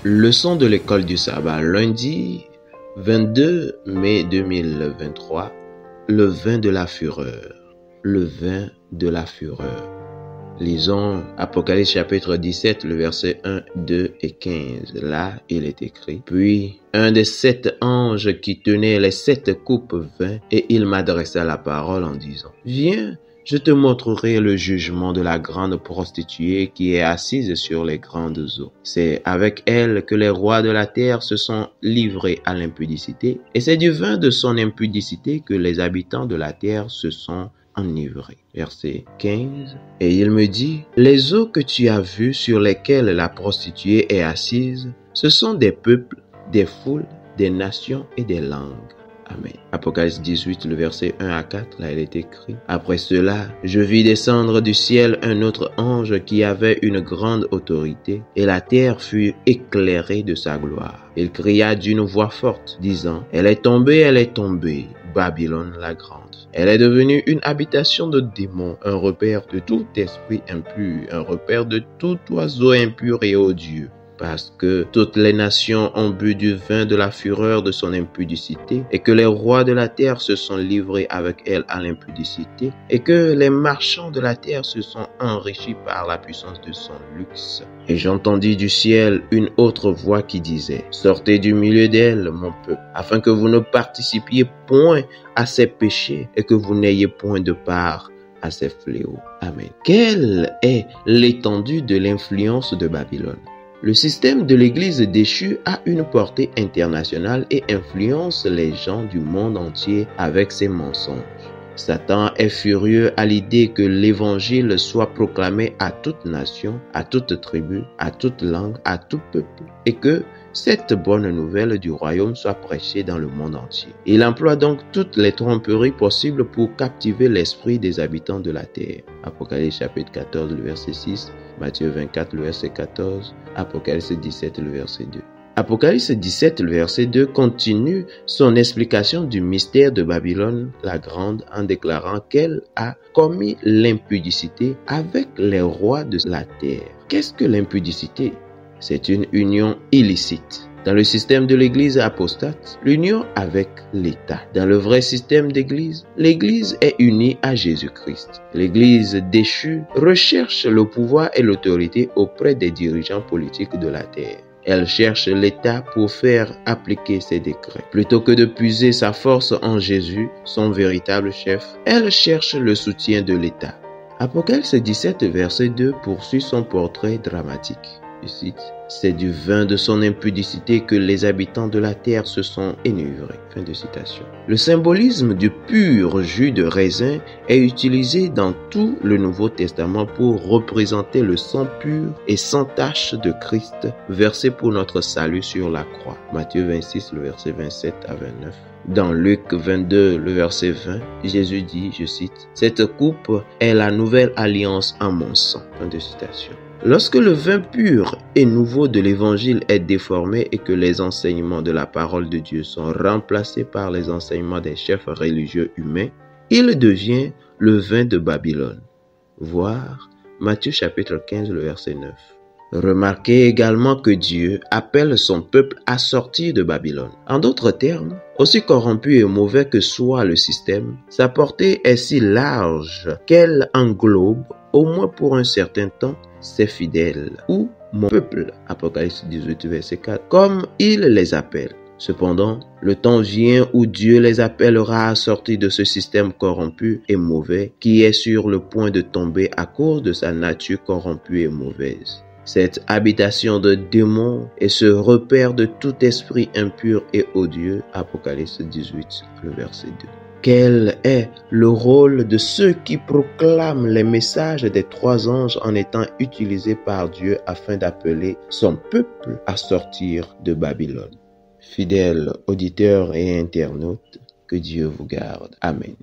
Leçon de l'école du sabbat, lundi 22 mai 2023, le vin de la fureur. Le vin de la fureur. Lisons Apocalypse chapitre 17, le verset 1, 2 et 15. Là, il est écrit: Puis un des 7 anges qui tenait les 7 coupes vint, et il m'adressa la parole en disant: Viens, je te montrerai le jugement de la grande prostituée qui est assise sur les grandes eaux. C'est avec elle que les rois de la terre se sont livrés à l'impudicité, et c'est du vin de son impudicité que les habitants de la terre se sont enivrés. Verset 15. Et il me dit: Les eaux que tu as vues sur lesquelles la prostituée est assise, ce sont des peuples, des foules, des nations et des langues. Amen. Apocalypse 18, le verset 1 à 4, là il est écrit: Après cela, je vis descendre du ciel un autre ange qui avait une grande autorité, et la terre fut éclairée de sa gloire. Il cria d'une voix forte, disant: Elle est tombée, Babylone la grande. Elle est devenue une habitation de démons, un repère de tout esprit impur, un repère de tout oiseau impur et odieux. Parce que toutes les nations ont bu du vin de la fureur de son impudicité, et que les rois de la terre se sont livrés avec elle à l'impudicité, et que les marchands de la terre se sont enrichis par la puissance de son luxe. Et j'entendis du ciel une autre voix qui disait: Sortez du milieu d'elle, mon peuple, afin que vous ne participiez point à ses péchés, et que vous n'ayez point de part à ses fléaux. Amen. Quelle est l'étendue de l'influence de Babylone? Le système de l'Église déchue a une portée internationale et influence les gens du monde entier avec ses mensonges. Satan est furieux à l'idée que l'Évangile soit proclamé à toute nation, à toute tribu, à toute langue, à tout peuple, et que cette bonne nouvelle du royaume soit prêchée dans le monde entier. Il emploie donc toutes les tromperies possibles pour captiver l'esprit des habitants de la terre. Apocalypse chapitre 14, le verset 6, Matthieu 24, le verset 14, Apocalypse 17, le verset 2. Apocalypse 17, le verset 2 continue son explication du mystère de Babylone la grande en déclarant qu'elle a commis l'impudicité avec les rois de la terre. Qu'est-ce que l'impudicité? C'est une union illicite. Dans le système de l'Église apostate, l'union avec l'État. Dans le vrai système d'Église, l'Église est unie à Jésus-Christ. L'Église déchue recherche le pouvoir et l'autorité auprès des dirigeants politiques de la terre. Elle cherche l'État pour faire appliquer ses décrets. Plutôt que de puiser sa force en Jésus, son véritable chef, elle cherche le soutien de l'État. Apocalypse 17, verset 2 poursuit son portrait dramatique. Je cite: C'est du vin de son impudicité que les habitants de la terre se sont enivrés. Fin de citation. Le symbolisme du pur jus de raisin est utilisé dans tout le Nouveau Testament pour représenter le sang pur et sans tache de Christ versé pour notre salut sur la croix. Matthieu 26, le verset 27 à 29. Dans Luc 22, le verset 20, Jésus dit, je cite: Cette coupe est la nouvelle alliance en mon sang. Fin de citation. Lorsque le vin pur et nouveau de l'Évangile est déformé et que les enseignements de la parole de Dieu sont remplacés par les enseignements des chefs religieux humains, il devient le vin de Babylone. Voir Matthieu chapitre 15, le verset 9. Remarquez également que Dieu appelle son peuple à sortir de Babylone. En d'autres termes, aussi corrompu et mauvais que soit le système, sa portée est si large qu'elle englobe, au moins pour un certain temps, ses fidèles, ou mon peuple, Apocalypse 18, verset 4, comme il les appelle. Cependant, le temps vient où Dieu les appellera à sortir de ce système corrompu et mauvais qui est sur le point de tomber à cause de sa nature corrompue et mauvaise. Cette habitation de démons et ce repère de tout esprit impur et odieux, Apocalypse 18, le verset 2. Quel est le rôle de ceux qui proclament les messages des 3 anges en étant utilisés par Dieu afin d'appeler son peuple à sortir de Babylone? Fidèles auditeurs et internautes, que Dieu vous garde. Amen.